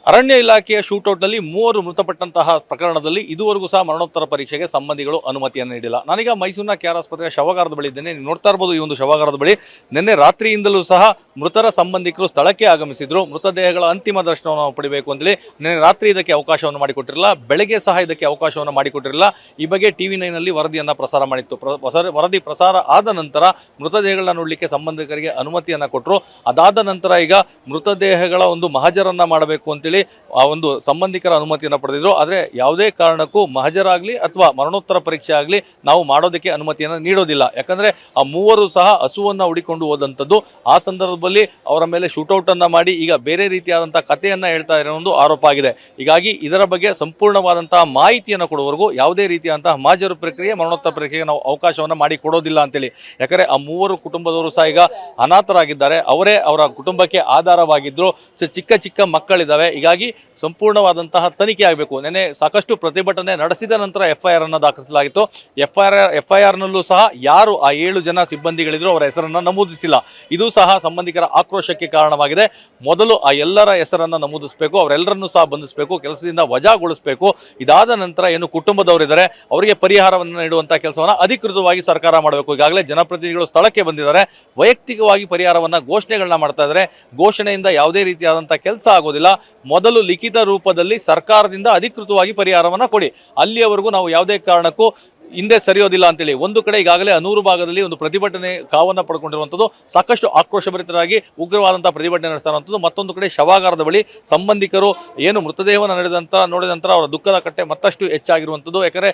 ಅರಣ್ಯ ಇಲಾಖೆಯ ಶೂಟೌಟ್ನಲ್ಲಿ 3 ಮೃತಪಟ್ಟಂತಹ ಪ್ರಕರಣದಲ್ಲಿ ಇದುವರೆಗೂ ಸಹ ಮರಣೋತ್ತರ ಪರೀಕ್ಷೆಗೆ ಸಂಬಂಧಿಗಳು ಅನುಮತಿಯನ್ನು ನೀಡಿಲ್ಲ. ನಾನೀಗ ಮೈಸೂರಿನ ಕೆಆರ್ ಆಸ್ಪತ್ರೆಯ ಶವಾಗಾರದ ಬಳಿ ಇದ್ದೇನೆ. ನೀವು ನೋಡ್ತಾ ಇರಬಹುದು ಈ ಒಂದು ಶವಾಗಾರದ ಬಳಿ ನಿನ್ನೆ ರಾತ್ರಿಯಿಂದಲೂ ಸಹ ಮೃತರ ಸಂಬಂಧಿಕರು ಸ್ಥಳಕ್ಕೆ ಆಗಮಿಸಿದ್ರು. ಮೃತದೇಹಗಳ ಅಂತಿಮ ದರ್ಶನವನ್ನು ಪಡಿಬೇಕು ಅಂತೇಳಿ ನಿನ್ನೆ ರಾತ್ರಿ ಇದಕ್ಕೆ ಅವಕಾಶವನ್ನು ಮಾಡಿಕೊಟ್ಟಿರಲಿಲ್ಲ, ಬೆಳಗ್ಗೆ ಸಹ ಇದಕ್ಕೆ ಅವಕಾಶವನ್ನು ಮಾಡಿಕೊಟ್ಟಿರಲಿಲ್ಲ. ಈ ಬಗ್ಗೆ TV9 ನಲ್ಲಿ ವರದಿಯನ್ನು ಪ್ರಸಾರ ಮಾಡಿತ್ತು. ವರದಿ ಪ್ರಸಾರ ಆದ ನಂತರ ಮೃತದೇಹಗಳನ್ನ ನೋಡಲಿಕ್ಕೆ ಸಂಬಂಧಿಕರಿಗೆ ಅನುಮತಿಯನ್ನು ಕೊಟ್ಟರು. ಅದಾದ ನಂತರ ಈಗ ಮೃತದೇಹಗಳ ಒಂದು ಮಹಜರನ್ನ ಮಾಡಬೇಕು ಅಂತೇಳಿ ಆ ಒಂದು ಸಂಬಂಧಿಕರ ಅನುಮತಿಯನ್ನು ಪಡೆದಿದ್ರು. ಆದರೆ ಯಾವುದೇ ಕಾರಣಕ್ಕೂ ಮಹಜರಾಗಲಿ ಅಥವಾ ಮರಣೋತ್ತರ ಪರೀಕ್ಷೆ ಆಗಲಿ ನಾವು ಮಾಡೋದಕ್ಕೆ ಅನುಮತಿಯನ್ನು ನೀಡೋದಿಲ್ಲ. ಯಾಕಂದ್ರೆ ಆ 3 ಸಹ ಹಸುವನ್ನು ಹುಡಿಕೊಂಡು ಹೋದಂಥದ್ದು. ಆ ಸಂದರ್ಭದಲ್ಲಿ ಅವರ ಮೇಲೆ ಶೂಟೌಟ್ ಅನ್ನ ಮಾಡಿ ಈಗ ಬೇರೆ ರೀತಿಯಾದಂತಹ ಕಥೆಯನ್ನ ಹೇಳ್ತಾ ಇರೋ ಒಂದು ಆರೋಪ ಆಗಿದೆ. ಹೀಗಾಗಿ ಇದರ ಬಗ್ಗೆ ಸಂಪೂರ್ಣವಾದಂತಹ ಮಾಹಿತಿಯನ್ನು ಕೊಡುವವರೆಗೂ ಯಾವುದೇ ರೀತಿಯಾದಂತಹ ಮಹಜರು ಪ್ರಕ್ರಿಯೆ ಮರಣೋತ್ತರ ಪರೀಕ್ಷೆಗೆ ನಾವು ಅವಕಾಶವನ್ನು ಮಾಡಿ ಕೊಡೋದಿಲ್ಲ ಅಂತೇಳಿ. ಯಾಕಂದ್ರೆ ಆ 3 ಕುಟುಂಬದವರು ಸಹ ಈಗ ಅನಾಥರಾಗಿದ್ದಾರೆ. ಅವರೇ ಅವರ ಕುಟುಂಬಕ್ಕೆ ಆಧಾರವಾಗಿದ್ರು. ಚಿಕ್ಕ ಚಿಕ್ಕ ಮಕ್ಕಳಿದ್ದಾವೆ. ಹೀಗಾಗಿ ಸಂಪೂರ್ಣವಾದಂತಹ ತನಿಖೆ ಆಗಬೇಕು. ನೆನೆ ಸಾಕಷ್ಟು ಪ್ರತಿಭಟನೆ ನಡೆಸಿದ ನಂತರ FIR ಅನ್ನು ದಾಖಲಿಸಲಾಗಿತ್ತು. FIR ನಲ್ಲೂ ಸಹ ಯಾರು ಆ 7 ಜನ ಸಿಬ್ಬಂದಿಗಳಿದ್ರು ಅವರ ಹೆಸರನ್ನು ನಮೂದಿಸಿಲ್ಲ. ಇದು ಸಹ ಸಂಬಂಧಿಕರ ಆಕ್ರೋಶಕ್ಕೆ ಕಾರಣವಾಗಿದೆ. ಮೊದಲು ಆ ಎಲ್ಲರ ಹೆಸರನ್ನು ನಮೂದಿಸಬೇಕು, ಅವರೆಲ್ಲರನ್ನೂ ಸಹ ಬಂಧಿಸಬೇಕು, ಕೆಲಸದಿಂದ ವಜಾಗೊಳಿಸಬೇಕು. ಇದಾದ ನಂತರ ಏನು ಕುಟುಂಬದವರಿದ್ದಾರೆ ಅವರಿಗೆ ಪರಿಹಾರವನ್ನು ನೀಡುವಂತಹ ಕೆಲಸವನ್ನು ಅಧಿಕೃತವಾಗಿ ಸರ್ಕಾರ ಮಾಡಬೇಕು. ಈಗಾಗಲೇ ಜನಪ್ರತಿನಿಧಿಗಳು ಸ್ಥಳಕ್ಕೆ ಬಂದಿದ್ದಾರೆ. ವೈಯಕ್ತಿಕವಾಗಿ ಪರಿಹಾರವನ್ನ ಘೋಷಣೆಗಳನ್ನ ಮಾಡ್ತಾ ಇದ್ದಾರೆ. ಘೋಷಣೆಯಿಂದ ಯಾವುದೇ ರೀತಿಯಾದಂತಹ ಕೆಲಸ ಆಗೋದಿಲ್ಲ. ಮೊದಲು ಲಿಖಿತ ರೂಪದಲ್ಲಿ ಸರ್ಕಾರದಿಂದ ಅಧಿಕೃತವಾಗಿ ಪರಿಹಾರವನ್ನ ಕೊಡಿ. ಅಲ್ಲಿಯವರೆಗೂ ನಾವು ಯಾವುದೇ ಕಾರಣಕ್ಕೂ ಹಿಂದೆ ಸರಿಯೋದಿಲ್ಲ ಅಂತೇಳಿ ಒಂದು ಕಡೆ ಈಗಾಗಲೇ ಅನೂರು ಭಾಗದಲ್ಲಿ ಒಂದು ಪ್ರತಿಭಟನೆ ಕಾವನ್ನ ಪಡ್ಕೊಂಡಿರುವಂಥದ್ದು, ಸಾಕಷ್ಟು ಆಕ್ರೋಶಭರಿತರಾಗಿ ಉಗ್ರವಾದಂತಹ ಪ್ರತಿಭಟನೆ ನಡೆಸ್ತಾರಂಥದ್ದು. ಮತ್ತೊಂದು ಕಡೆ ಶವಾಗಾರದ ಬಳಿ ಸಂಬಂಧಿಕರು ಏನು ಮೃತದೇಹವನ್ನು ನೋಡಿದ ನಂತರ ಅವರ ದುಃಖದ ಕಟ್ಟೆ ಮತ್ತಷ್ಟು ಹೆಚ್ಚಾಗಿರುವಂಥದ್ದು. ಯಾಕಂದ್ರೆ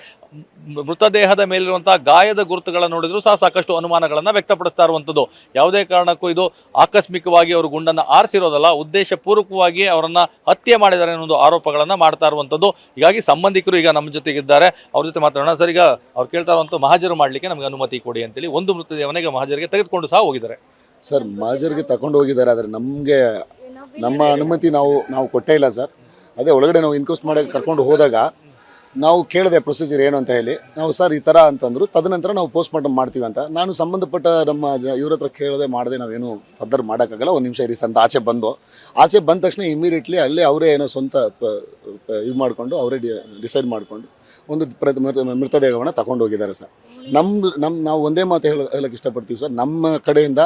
ಮೃತದೇಹದ ಮೇಲಿರುವಂತಹ ಗಾಯದ ಗುರುತುಗಳನ್ನು ನೋಡಿದ್ರು ಸಹ ಸಾಕಷ್ಟು ಅನುಮಾನಗಳನ್ನು ವ್ಯಕ್ತಪಡಿಸ್ತಾ ಇರುವಂಥದ್ದು. ಯಾವುದೇ ಕಾರಣಕ್ಕೂ ಇದು ಆಕಸ್ಮಿಕವಾಗಿ ಅವರು ಗುಂಡನ್ನು ಆರಿಸಿರೋದಲ್ಲ, ಉದ್ದೇಶ ಪೂರ್ವಕವಾಗಿ ಅವರನ್ನ ಹತ್ಯೆ ಮಾಡಿದ್ದಾರೆ ಅನ್ನೋ ಆರೋಪಗಳನ್ನು ಮಾಡ್ತಾ ಇರುವಂಥದ್ದು. ಹೀಗಾಗಿ ಸಂಬಂಧಿಕರು ಈಗ ನಮ್ಮ ಜೊತೆಗಿದ್ದಾರೆ, ಅವ್ರ ಜೊತೆ ಮಾತಾಡೋಣ. ಸರ್, ಈಗ ಅವ್ರು ಕೇಳ್ತಾ ಇರುವಂಥ ಮಹಜರು ಮಾಡಲಿಕ್ಕೆ ನಮಗೆ ಅನುಮತಿ ಕೊಡಿ ಅಂತೇಳಿ ಒಂದು ಮೃತದೇಹವನ್ನ ಈಗ ಮಹಜರಿಗೆ ತೆಗೆದುಕೊಂಡು ಸಹ ಹೋಗಿದ್ದಾರೆ. ಸರ್, ಮಹಜರಿಗೆ ತಗೊಂಡು ಹೋಗಿದ್ದಾರೆ. ಆದರೆ ನಮ್ಮ ಅನುಮತಿ ನಾವು ಕೊಟ್ಟೇ ಇಲ್ಲ ಸರ್. ಅದೇ ಒಳಗಡೆ ನಾವು ಇನ್ಕ್ವೆಸ್ಟ್ ಮಾಡೋಕ್ಕೆ ಕರ್ಕೊಂಡು ಹೋದಾಗ ನಾವು ಕೇಳಿದೆ ಪ್ರೊಸೀಜರ್ ಏನು ಅಂತ ಹೇಳಿ. ನಾವು ಸರ್ ಈ ಥರ ಅಂತಂದರು. ತದನಂತರ ನಾವು ಪೋಸ್ಟ್ ಮಾರ್ಟಮ್ ಮಾಡ್ತೀವಿ ಅಂತ ನಾನು ಸಂಬಂಧಪಟ್ಟ ನಮ್ಮ ಇವ್ರ ಹತ್ರ ಕೇಳದೆ ಮಾಡದೆ ನಾವೇನು ಫರ್ದರ್ ಮಾಡೋಕ್ಕಾಗಲ್ಲ, ಒಂದು ನಿಮಿಷ ಇರಿ ಸರ್ ಅಂತ ಆಚೆ ಬಂದ ತಕ್ಷಣ ಇಮಿಡಿಯೇಟ್ಲಿ ಅಲ್ಲೇ ಅವರೇ ಏನೋ ಸ್ವಂತ ಇದು ಮಾಡಿಕೊಂಡು ಅವರೇ ಡಿಸೈಡ್ ಮಾಡಿಕೊಂಡು ಒಂದು ಮೃತದೇಹವನ್ನು ತಗೊಂಡು ಹೋಗಿದ್ದಾರೆ ಸರ್. ನಾವು ಒಂದೇ ಮಾತು ಹೇಳಕ್ಕೆ ಇಷ್ಟಪಡ್ತೀವಿ ಸರ್. ನಮ್ಮ ಕಡೆಯಿಂದ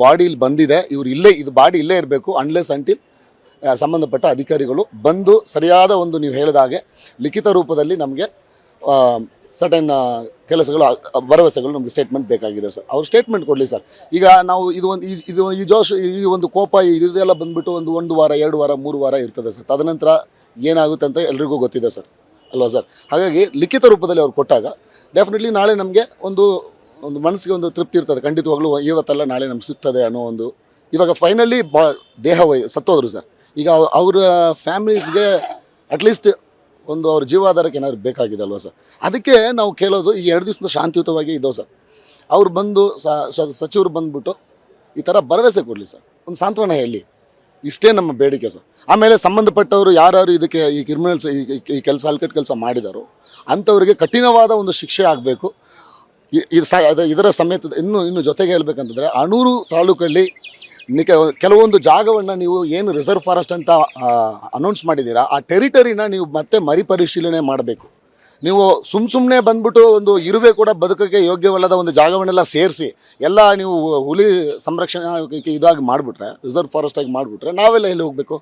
ಬಾಡಿ ಇಲ್ಲಿ ಬಂದಿದೆ, ಇದು ಬಾಡಿ ಇಲ್ಲೇ ಇರಬೇಕು ಅನ್ಲೆಸ್ ಅಂಟಿಲ್ ಸಂಬಂಧಪಟ್ಟ ಅಧಿಕಾರಿಗಳು ಬಂದು ಸರಿಯಾದ ಒಂದು ನೀವು ಹೇಳಿದ ಹಾಗೆ ಲಿಖಿತ ರೂಪದಲ್ಲಿ ನಮಗೆ ಸರ್ಟನ್ ಕೆಲಸಗಳು ಭರವಸೆಗಳು ನಮಗೆ ಸ್ಟೇಟ್ಮೆಂಟ್ ಬೇಕಾಗಿದೆ ಸರ್. ಅವ್ರು ಸ್ಟೇಟ್ಮೆಂಟ್ ಕೊಡಲಿ ಸರ್. ಈಗ ನಾವು ಈ ಒಂದು ಕೋಪ ಇದೆಲ್ಲ ಬಂದುಬಿಟ್ಟು ಒಂದು ವಾರ 2 ವಾರ 3 ವಾರ ಇರ್ತದೆ ಸರ್. ತದನಂತರ ಏನಾಗುತ್ತೆ ಅಂತ ಎಲ್ರಿಗೂ ಗೊತ್ತಿದೆ ಸರ್, ಅಲ್ವಾ ಸರ್? ಹಾಗಾಗಿ ಲಿಖಿತ ರೂಪದಲ್ಲಿ ಅವ್ರು ಕೊಟ್ಟಾಗ ಡೆಫಿನೆಟ್ಲಿ ನಾಳೆ ನಮಗೆ ಒಂದು ಮನಸ್ಸಿಗೆ ಒಂದು ತೃಪ್ತಿ ಇರ್ತದೆ. ಖಂಡಿತವಾಗ್ಲೂ ಇವತ್ತಲ್ಲ ನಾಳೆ ನಮ್ಗೆ ಸಿಗ್ತದೆ ಅನ್ನೋ ಒಂದು. ಇವಾಗ ಫೈನಲಿ ದೇಹ ಸತ್ತೋದ್ರು ಸರ್. ಈಗ ಅವರ ಫ್ಯಾಮಿಲೀಸ್ಗೆ ಅಟ್ಲೀಸ್ಟ್ ಒಂದು ಅವ್ರ ಜೀವಾಧಾರಕ್ಕೆ ಏನಾದ್ರು ಬೇಕಾಗಿದೆ ಅಲ್ವಾ ಸರ್? ಅದಕ್ಕೆ ನಾವು ಕೇಳೋದು, ಈ 2 ದಿವಸದ ಶಾಂತಿಯುತವಾಗಿ ಇದ್ದವು ಸರ್. ಅವ್ರು ಬಂದು ಸಚಿವರು ಬಂದುಬಿಟ್ಟು ಈ ಥರ ಭರವಸೆ ಕೊಡಲಿ ಸರ್, ಒಂದು ಸಾಂತ್ವನ ಹೇಳಿ. ಇಷ್ಟೇ ನಮ್ಮ ಬೇಡಿಕೆ ಸರ್. ಆಮೇಲೆ ಸಂಬಂಧಪಟ್ಟವರು ಯಾರು ಇದಕ್ಕೆ ಈ ಕ್ರಿಮಿನಲ್ಸ್ ಈ ಕೆಲಸ ಹಲ್ಕಟ್ಟು ಕೆಲಸ ಮಾಡಿದಾರೋ ಅಂಥವ್ರಿಗೆ ಕಠಿಣವಾದ ಒಂದು ಶಿಕ್ಷೆ ಆಗಬೇಕು. ಇದರ ಸಮೇತ ಇನ್ನು ಜೊತೆಗೆ ಹೇಳ್ಬೇಕಂತಂದರೆ ಅಣೂರು ತಾಲೂಕಲ್ಲಿ ಕೆಲವೊಂದು ಜಾಗವನ್ನು ನೀವು ಏನು ರಿಸರ್ವ್ ಫಾರೆಸ್ಟ್ ಅಂತ ಅನೌನ್ಸ್ ಮಾಡಿದ್ದೀರಾ, ಆ ಟೆರಿಟರಿನ ನೀವು ಮತ್ತೆ ಮರುಪರಿಶೀಲನೆ ಮಾಡಬೇಕು. ನೀವು ಸುಮ್ಮನೆ ಬಂದ್ಬಿಟ್ಟು ಒಂದು ಇರುವೆ ಕೂಡ ಬದುಕೋಕ್ಕೆ ಯೋಗ್ಯವಲ್ಲದ ಒಂದು ಜಾಗವನ್ನೆಲ್ಲ ಸೇರಿಸಿ ಎಲ್ಲ ನೀವು ಹುಲಿ ಸಂರಕ್ಷಣೆ ಇದಾಗಿ ಮಾಡಿಬಿಟ್ರೆ, ರಿಸರ್ವ್ ಫಾರೆಸ್ಟ್ ಆಗಿ ಮಾಡಿಬಿಟ್ರೆ ನಾವೆಲ್ಲ ಎಲ್ಲಿ ಹೋಗಬೇಕು?